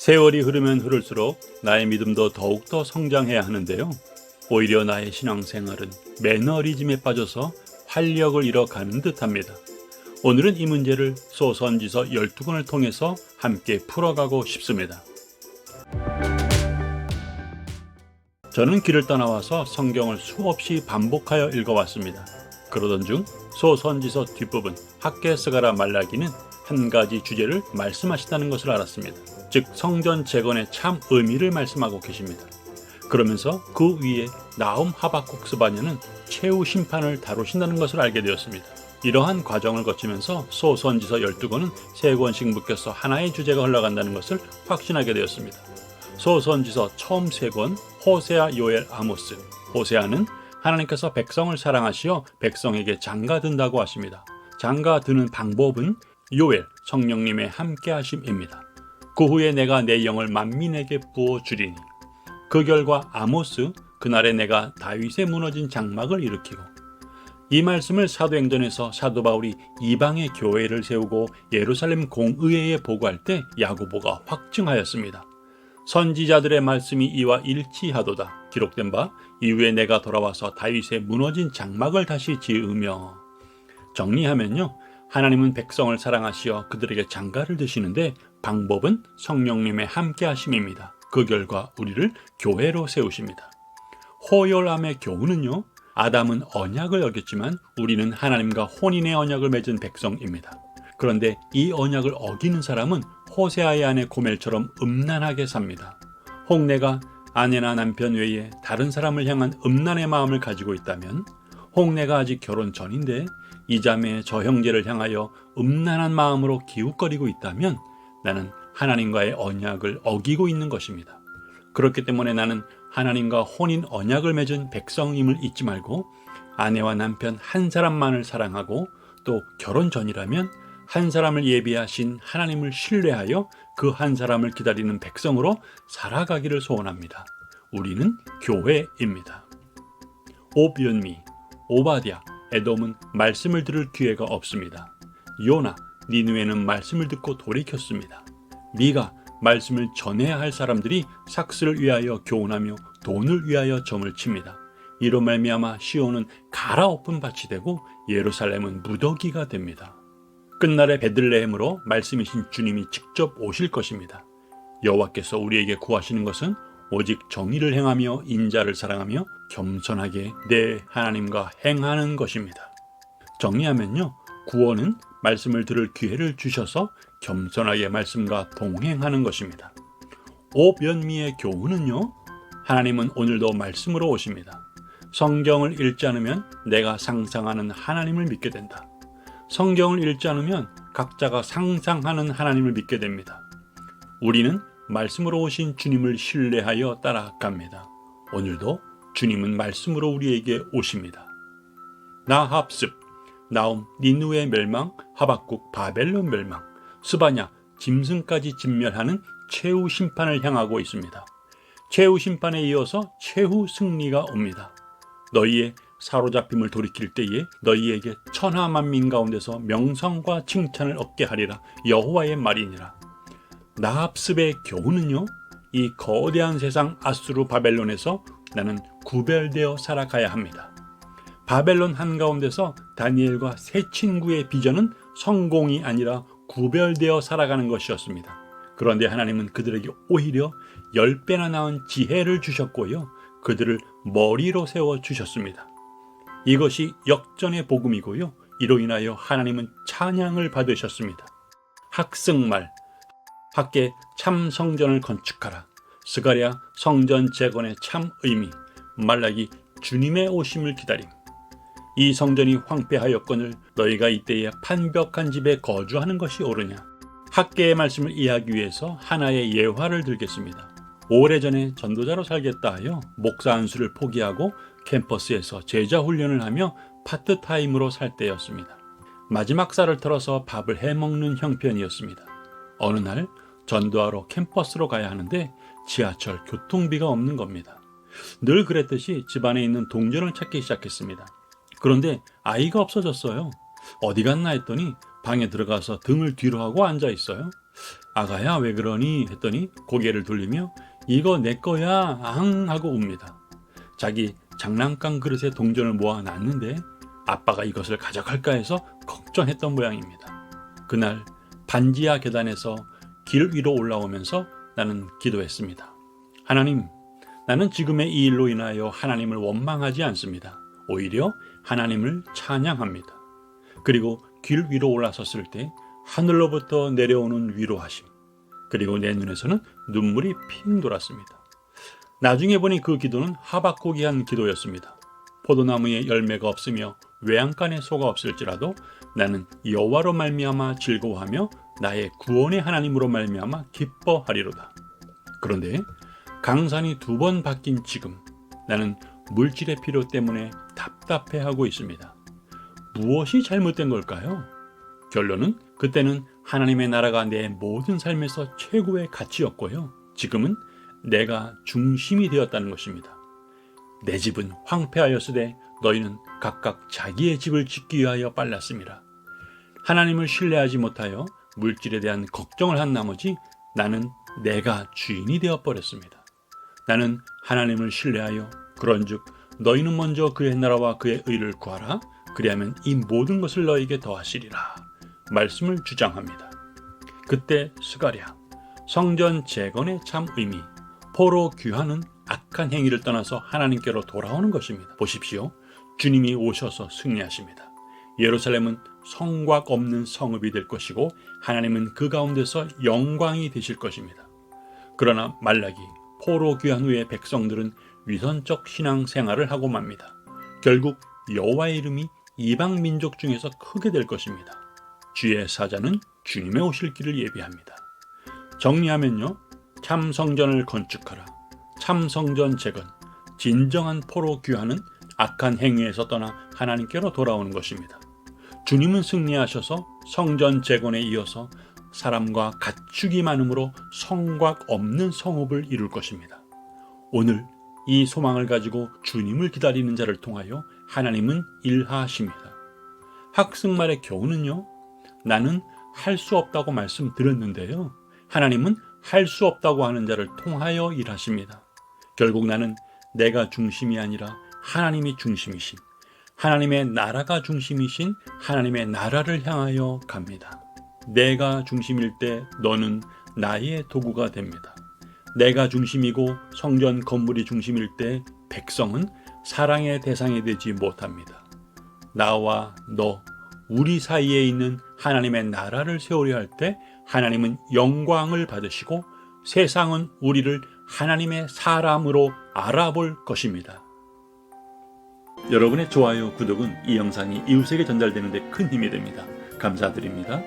세월이 흐르면 흐를수록 나의 믿음도 더욱더 성장해야 하는데요. 오히려 나의 신앙생활은 매너리즘에 빠져서 활력을 잃어가는 듯합니다. 오늘은 이 문제를 소선지서 12권을 통해서 함께 풀어가고 싶습니다. 저는 길을 떠나와서 성경을 수없이 반복하여 읽어왔습니다. 그러던 중 소선지서 뒷부분 학개서가라 말라기는 한 가지 주제를 말씀하신다는 것을 알았습니다. 즉 성전 재건의 참 의미를 말씀하고 계십니다. 그러면서 그 위에 나훔, 하박국, 스바냐는 최후 심판을 다루신다는 것을 알게 되었습니다. 이러한 과정을 거치면서 소선지서 12권은 3권씩 묶여서 하나의 주제가 흘러간다는 것을 확신하게 되었습니다. 소선지서 처음 3권 호세아, 요엘, 아모스. 호세아는 하나님께서 백성을 사랑하시어 백성에게 장가든다고 하십니다. 장가드는 방법은 요엘, 성령님의 함께하심입니다. 그 후에 내가 내 영을 만민에게 부어주리니. 그 결과 아모스, 그날에 내가 다윗의 무너진 장막을 일으키고. 이 말씀을 사도행전에서 사도 바울이 이방의 교회를 세우고 예루살렘 공의회에 보고할 때 야고보가 확증하였습니다. 선지자들의 말씀이 이와 일치하도다. 기록된 바 이후에 내가 돌아와서 다윗의 무너진 장막을 다시 지으며. 정리하면요, 하나님은 백성을 사랑하시어 그들에게 장가를 드시는데 방법은 성령님의 함께하심입니다. 그 결과 우리를 교회로 세우십니다. 호열함의 교훈은요, 아담은 언약을 어겼지만 우리는 하나님과 혼인의 언약을 맺은 백성입니다. 그런데 이 언약을 어기는 사람은 호세아의 아내 고멜처럼 음란하게 삽니다. 혹 내가 아내나 남편 외에 다른 사람을 향한 음란의 마음을 가지고 있다면, 혹 내가 아직 결혼 전인데 이 자매 저 형제를 향하여 음란한 마음으로 기웃거리고 있다면 나는 하나님과의 언약을 어기고 있는 것입니다. 그렇기 때문에 나는 하나님과 혼인 언약을 맺은 백성임을 잊지 말고 아내와 남편 한 사람만을 사랑하고 또 결혼 전이라면 한 사람을 예비하신 하나님을 신뢰하여 그 한 사람을 기다리는 백성으로 살아가기를 소원합니다. 우리는 교회입니다. 옵연미, 오바댜, 에돔은 말씀을 들을 기회가 없습니다. 요나, 니느웨는 말씀을 듣고 돌이켰습니다. 미가, 말씀을 전해야 할 사람들이 삭스를 위하여 교훈하며 돈을 위하여 점을 칩니다. 이로 말미암아 시온은 갈아엎은 밭이 되고 예루살렘은 무더기가 됩니다. 끝날에 베들레헴으로 말씀이신 주님이 직접 오실 것입니다. 여호와께서 우리에게 구하시는 것은 오직 정의를 행하며 인자를 사랑하며 겸손하게 내 하나님과 행하는 것입니다. 정리하면요, 구원은 말씀을 들을 기회를 주셔서 겸손하게 말씀과 동행하는 것입니다. 옵연미의 교훈은요, 하나님은 오늘도 말씀으로 오십니다. 성경을 읽지 않으면 내가 상상하는 하나님을 믿게 된다. 성경을 읽지 않으면 각자가 상상하는 하나님을 믿게 됩니다. 우리는 말씀으로 오신 주님을 신뢰하여 따라갑니다. 오늘도 주님은 말씀으로 우리에게 오십니다. 나합습, 나훔, 니느웨 멸망, 하박국, 바벨론 멸망, 스바냐, 짐승까지 진멸하는 최후 심판을 향하고 있습니다. 최후 심판에 이어서 최후 승리가 옵니다. 너희의 사로잡힘을 돌이킬 때에 너희에게 천하 만민 가운데서 명성과 칭찬을 얻게 하리라. 여호와의 말이니라. 나합습의 교훈은요, 이 거대한 세상 아수르 바벨론에서 나는 구별되어 살아가야 합니다. 바벨론 한가운데서 다니엘과 세 친구의 비전은 성공이 아니라 구별되어 살아가는 것이었습니다. 그런데 하나님은 그들에게 오히려 10배나 나은 지혜를 주셨고요, 그들을 머리로 세워 주셨습니다. 이것이 역전의 복음이고요, 이로 인하여 하나님은 찬양을 받으셨습니다. 학승말, 학계 참 성전을 건축하라. 스가랴 성전 재건의 참 의미, 말라기 주님의 오심을 기다림. 이 성전이 황폐하였거늘 너희가 이때에 판벽한 집에 거주하는 것이 옳으냐. 학계의 말씀을 이해하기 위해서 하나의 예화를 들겠습니다. 오래전에 전도자로 살겠다 하여 목사 안수를 포기하고 캠퍼스에서 제자 훈련을 하며 파트타임으로 살 때였습니다. 마지막 살을 털어서 밥을 해먹는 형편이었습니다. 어느 날 전도하러 캠퍼스로 가야 하는데 지하철 교통비가 없는 겁니다. 늘 그랬듯이 집안에 있는 동전을 찾기 시작했습니다. 그런데 아이가 없어졌어요. 어디 갔나 했더니 방에 들어가서 등을 뒤로 하고 앉아 있어요. 아가야 왜 그러니 했더니 고개를 돌리며 이거 내 거야 앙 하고 웁니다. 자기 장난감 그릇에 동전을 모아놨는데 아빠가 이것을 가져갈까 해서 걱정했던 모양입니다. 그날 반지하 계단에서 길 위로 올라오면서 나는 기도했습니다. 하나님, 나는 지금의 이 일로 인하여 하나님을 원망하지 않습니다. 오히려 하나님을 찬양합니다. 그리고 길 위로 올라섰을 때 하늘로부터 내려오는 위로하심, 그리고 내 눈에서는 눈물이 핑 돌았습니다. 나중에 보니 그 기도는 하박국이 한 기도였습니다. 포도나무에 열매가 없으며 외양간에 소가 없을지라도 나는 여호와로 말미암아 즐거워하며 나의 구원의 하나님으로 말미암아 기뻐하리로다. 그런데 강산이 2번 바뀐 지금 나는 물질의 필요 때문에 답답해하고 있습니다. 무엇이 잘못된 걸까요? 결론은 그때는 하나님의 나라가 내 모든 삶에서 최고의 가치였고요. 지금은 내가 중심이 되었다는 것입니다. 내 집은 황폐하였으되 너희는 각각 자기의 집을 짓기 위하여 빨랐습니다. 하나님을 신뢰하지 못하여 물질에 대한 걱정을 한 나머지 나는 내가 주인이 되어버렸습니다. 나는 하나님을 신뢰하여 그런즉 너희는 먼저 그의 나라와 그의 의를 구하라. 그리하면 이 모든 것을 너희에게 더하시리라. 말씀을 주장합니다. 그때 스가랴, 성전 재건의 참 의미, 포로 귀환은 악한 행위를 떠나서 하나님께로 돌아오는 것입니다. 보십시오. 주님이 오셔서 승리하십니다. 예루살렘은 성곽 없는 성읍이 될 것이고 하나님은 그 가운데서 영광이 되실 것입니다. 그러나 말라기, 포로 귀환 후에 백성들은 위선적 신앙 생활을 하고 맙니다. 결국 여호와의 이름이 이방 민족 중에서 크게 될 것입니다. 주의 사자는 주님의 오실 길을 예비합니다. 정리하면요, 참 성전을 건축하라. 참 성전 재건, 진정한 포로 귀환은 악한 행위에서 떠나 하나님께로 돌아오는 것입니다. 주님은 승리하셔서 성전 재건에 이어서 사람과 가축이 많음으로 성곽 없는 성읍을 이룰 것입니다. 오늘 이 소망을 가지고 주님을 기다리는 자를 통하여 하나님은 일하십니다. 학승말의 교훈은요, 나는 할 수 없다고 말씀드렸는데요, 하나님은 할 수 없다고 하는 자를 통하여 일하십니다. 결국 나는 내가 중심이 아니라 하나님이 중심이신, 하나님의 나라가 중심이신 하나님의 나라를 향하여 갑니다. 내가 중심일 때 너는 나의 도구가 됩니다. 내가 중심이고 성전 건물이 중심일 때 백성은 사랑의 대상이 되지 못합니다. 나와 너, 우리 사이에 있는 하나님의 나라를 세우려 할 때 하나님은 영광을 받으시고 세상은 우리를 하나님의 사람으로 알아볼 것입니다. 여러분의 좋아요, 구독은 이 영상이 이웃에게 전달되는 데 큰 힘이 됩니다. 감사드립니다.